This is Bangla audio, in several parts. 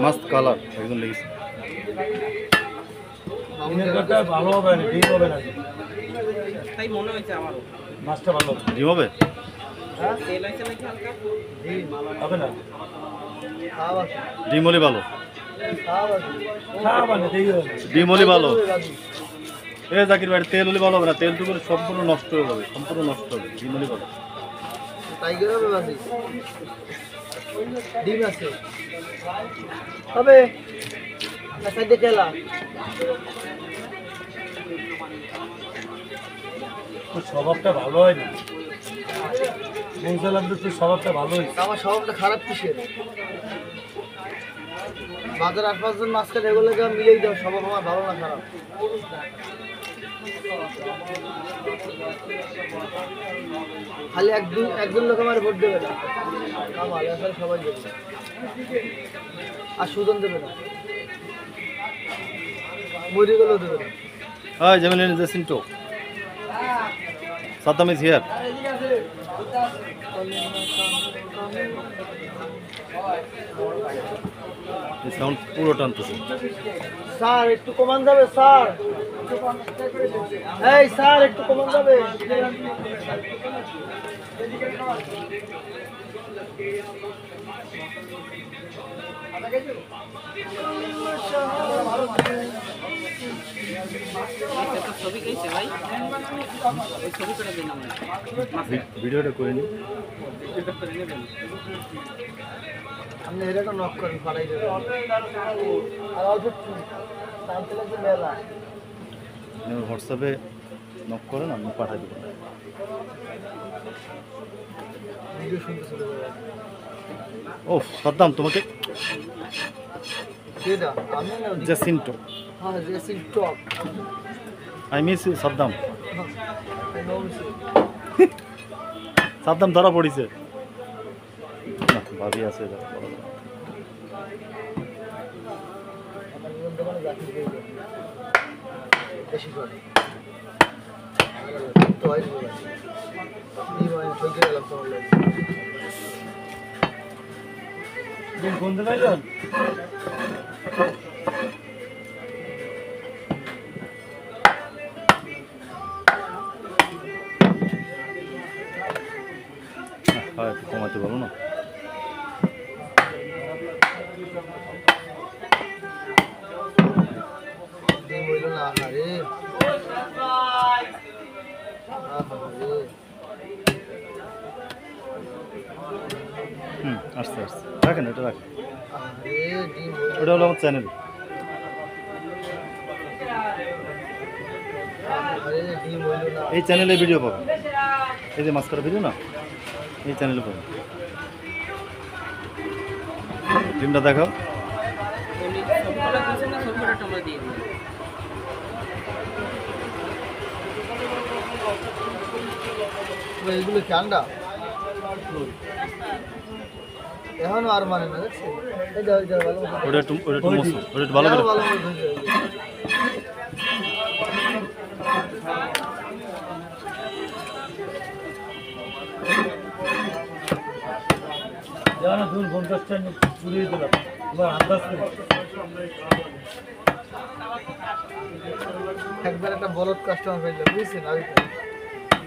মাস্ট কালার একদম লেগেছে। ভালো হবে না, ডিম হবে না, তাই মনে হয়েছে আমারও। মাছটা ভালো হবে। ডিম হবে? তেল হয়েছে নাকি হালকা? হবে না, ডিম হলে ভালো, খাওয়া মানে দেখি হবে। ডিম হলে ভালো। এ জাকির ভাই, তেল হলে ভালো হবে না, তেল টুকু সম্পূর্ণ নষ্ট হয়ে যাবে, সম্পূর্ণ নষ্ট হবে। ডিম হলে ভালো। টাইগার হবে বাজি, ডিম আছে হবে সাইডে খেলা। তোর স্বভাবটা ভালো হয় না, বুঝলাম তো তোর স্বভাবটা ভালো হয়েছে। আমার স্বভাবটা খারাপ কিসের? বাজার 8-5 জন মাছ কাটে এগুলো মিলেই দাও, স্বভাব আমার ভালো না খারাপ? খালি একজন লোক আমার ভোট দেবে না, কামাল আসলে সবাই দেবে, আর সুজন দেবে না, মরি গেলেও দেবে না। Hi, Jamelin Jacinto. Saddam is here. The sound পুরো টানতেছে। স্যার একটু কমান যাবে স্যার, এই স্যার একটু কমান যাবে। একটা ছবি খাইছে ভাই, ওই ছবি করে দিন আমার ভিডিওটা করে নি। ভিডিওটা করে নেবেন। আপনি এটা নক করেন, পাঠাই দেবেন। আর অল্প একটু টানতে লাগবে মেলা। হোয়াটসঅ্যাপে নক করেন, আমি পাঠাই দেবো। ভিডিও শুনতে চলে যাবে। ও সাদ্দাম, তোমাকে সেটা আমি না, জাসিন্টো। হ্যাঁ জেসিন টপ, I miss you Saddam. No মিসি। সাদ্দাম ধরা পড়িছে না, ভাবি আছে এটা বলা যায় না। আমার জীবন দোকানে যাচ্ছি বেশি করে তো হয় না, এই মানে ঠকে গেলাম তোমার লাগে। ডিম বন্ধ পাইলেন? হয় কমাতে পারবো না। ডিম হইল না, আহারে আহারে, আস্তে আস্তে রাখেন, এটা রাখেন। আহারে ডিম হইল ওটা হলো আমার চ্যানেল। আহারে ডিম হইল না। এই চ্যানেলে ভিডিও পাবেন, এই যে মাছ কাটা ভিডিও না, এই চ্যানেলে পাবেন। ডিমটা দেখাও। উনি ছবিটা দিয়েছেন না, ছবিটা আমরা দিয়ে দিই। এগুলো কি আন্ডা? এখনো আর মানে না, দেখছি এই যে ভালো মতো ওটা একটু মশলা, ওটা একটু ভালো করে। ভালো মতো ধুয়ে দিই। যেমন ধরুন 50টা পুড়িয়ে দিলাম, এবার আন্দাজ করে একবার একটা বলদ কাস্টমার পাইলাম, বুঝছেন? আমি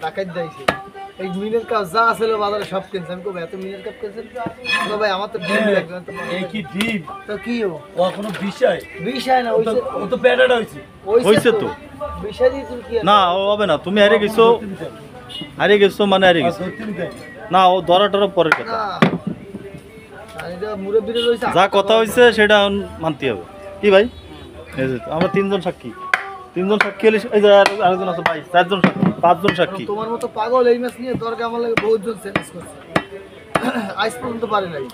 ডাকাত যাইছি, এই মিনের কাপ যা আছিল বাজারে সব কিনছে। আমি কবে এত মিনের কাপ কিনছেন? তো ভাই আমার তো ডিম লাগবে না। এই কি ডিম? তো কি ও ও কোনো বিষয়? বিষয় না, ও তো প্যাডাটা হয়েছে। হইছে তো। বিষয় দিয়ে তুমি কি না, ও হবে না, তুমি হারিয়ে গেছো, হারিয়ে গেছো মানে হারিয়ে গেছো। না, ও ধরা টরা পরের কথা। না আমি তো মুরব্বিরে রইছে, যা কথা হয়েছে সেটা মানতে হবে। কি ভাই, এই যে আমরা তিনজন সাক্ষী হলে, এই যে আরেকজন আছে ভাই, 4জন সাক্ষী, 5জন সাক্ষী। তোমার মতো পাগল এই মাছ নিয়ে দরকার আমার লাগে বহুতজন চ্যালেঞ্জ করছে, আজ পর্যন্ত পারে নাই।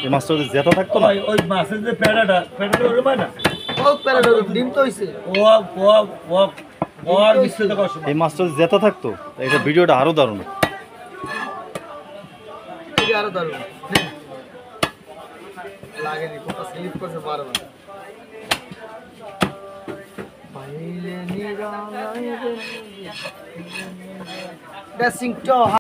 এই মাছটা যদি জেতা থাকতো না, ওই মাছের যে প্যাডাটা ওরে মানে না, হোক প্যারাডোর ডিম তো হইছে। ও আর মিশ্রিত করছে। এই মাছটা যদি জেতা থাকতো, এটা ভিডিওটা আরো দারুণ। এই আরো দারুণ লাগেনি, কোথা স্লিপ করছে পারবে না। পাইলে নিরালায় ড্রেসিং টো